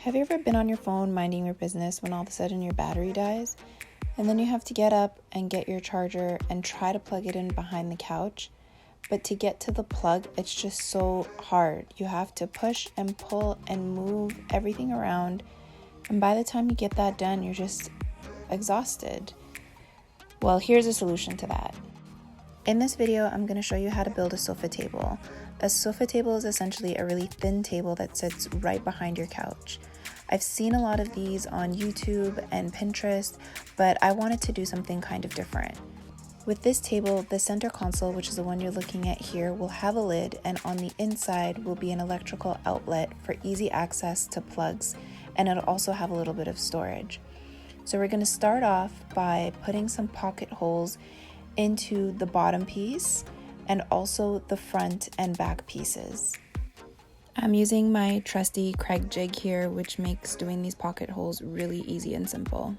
Have you ever been on your phone minding your business when all of a sudden your battery dies? And then you have to get up and get your charger and try to plug it in behind the couch? But to get to the plug, it's just so hard. You have to push and pull and move everything around. And by the time you get that done, you're just exhausted. Well, here's a solution to that. In this video, I'm going to show you how to build a sofa table. A sofa table is essentially a really thin table that sits right behind your couch. I've seen a lot of these on YouTube and Pinterest, but I wanted to do something kind of different. With this table, the center console, which is the one you're looking at here, will have a lid, and on the inside will be an electrical outlet for easy access to plugs, and it'll also have a little bit of storage. So we're going to start off by putting some pocket holes into the bottom piece and also the front and back pieces. I'm using my trusty Craig jig here, which makes doing these pocket holes really easy and simple.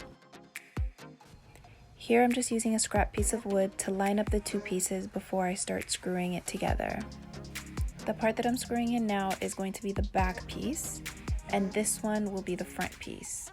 Here I'm just using a scrap piece of wood to line up the two pieces before I start screwing it together. The part that I'm screwing in now is going to be the back piece, and this one will be the front piece.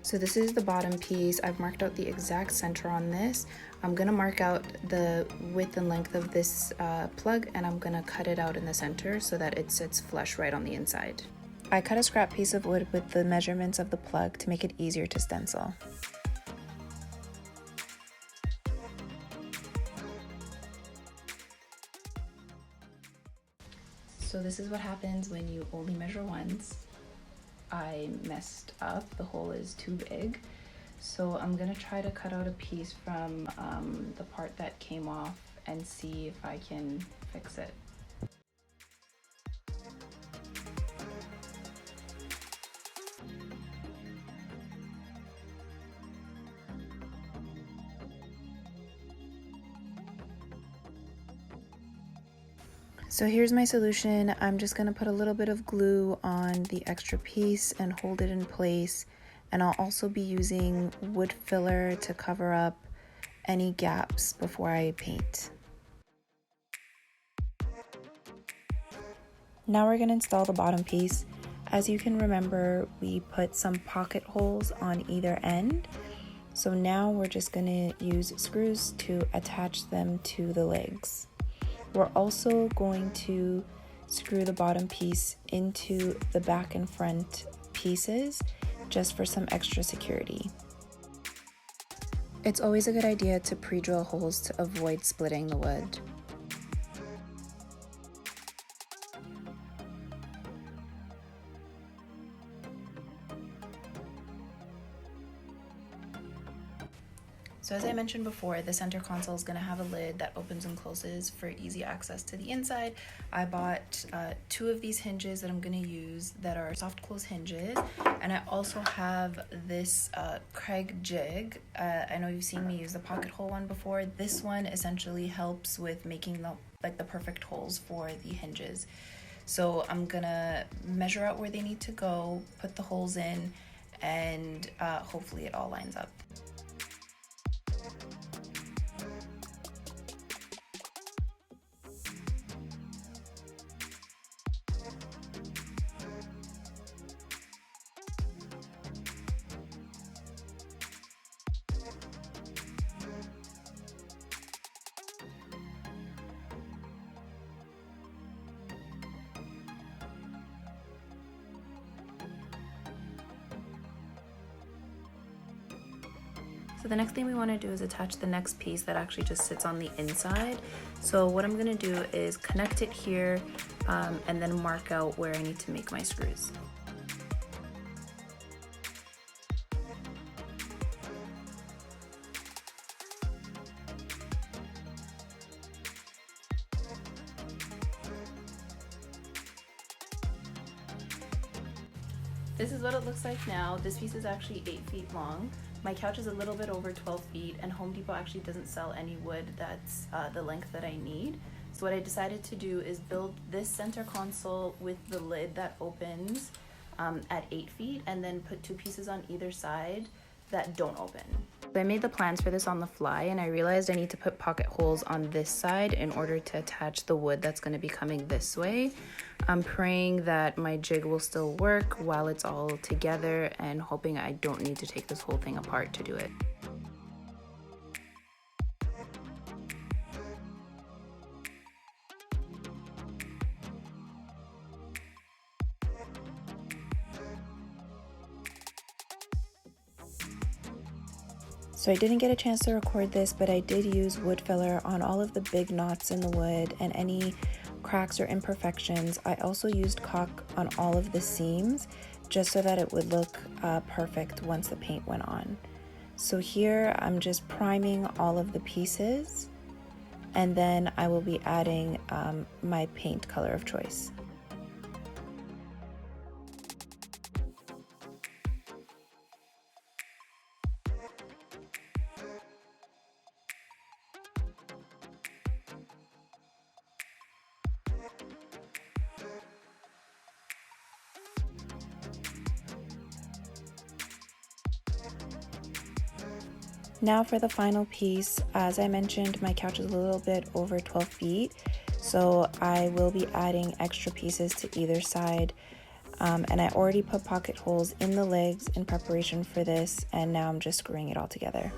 So this is the bottom piece. I've marked out the exact center on this. I'm gonna mark out the width and length of this plug, and I'm gonna cut it out in the center so that it sits flush right on the inside. I cut a scrap piece of wood with the measurements of the plug to make it easier to stencil. So this is what happens when you only measure once. I messed up, the hole is too big. So I'm gonna try to cut out a piece from the part that came off and see if I can fix it. So here's my solution. I'm just gonna put a little bit of glue on the extra piece and hold it in place. And I'll also be using wood filler to cover up any gaps before I paint. Now we're gonna install the bottom piece. As you can remember, we put some pocket holes on either end. So now we're just gonna use screws to attach them to the legs. We're also going to screw the bottom piece into the back and front pieces just for some extra security. It's always a good idea to pre-drill holes to avoid splitting the wood. So as I mentioned before, the center console is going to have a lid that opens and closes for easy access to the inside. I bought two of these hinges that I'm going to use that are soft close hinges, and I also have this Craig jig. I know you've seen me use the pocket hole one before. This one essentially helps with making the perfect holes for the hinges. So I'm gonna measure out where they need to go, put the holes in, and hopefully it all lines up. So the next thing we want to do is attach the next piece that actually just sits on the inside. So what I'm going to do is connect it here and then mark out where I need to make my screws. This is what it looks like now. This piece is actually 8 feet long. My couch is a little bit over 12 feet, and Home Depot actually doesn't sell any wood that's the length that I need. So what I decided to do is build this center console with the lid that opens at 8 feet, and then put 2 pieces on either side that don't open. So I made the plans for this on the fly, and I realized I need to put pocket holes on this side in order to attach the wood that's going to be coming this way. I'm praying that my jig will still work while it's all together, and hoping I don't need to take this whole thing apart to do it. So I didn't get a chance to record this, but I did use wood filler on all of the big knots in the wood and any cracks or imperfections. I also used caulk on all of the seams just so that it would look perfect once the paint went on. So here I'm just priming all of the pieces, and then I will be adding my paint color of choice. Now for the final piece. As I mentioned, my couch is a little bit over 12 feet, so I will be adding extra pieces to either side. And I already put pocket holes in the legs in preparation for this, and now I'm just screwing it all together.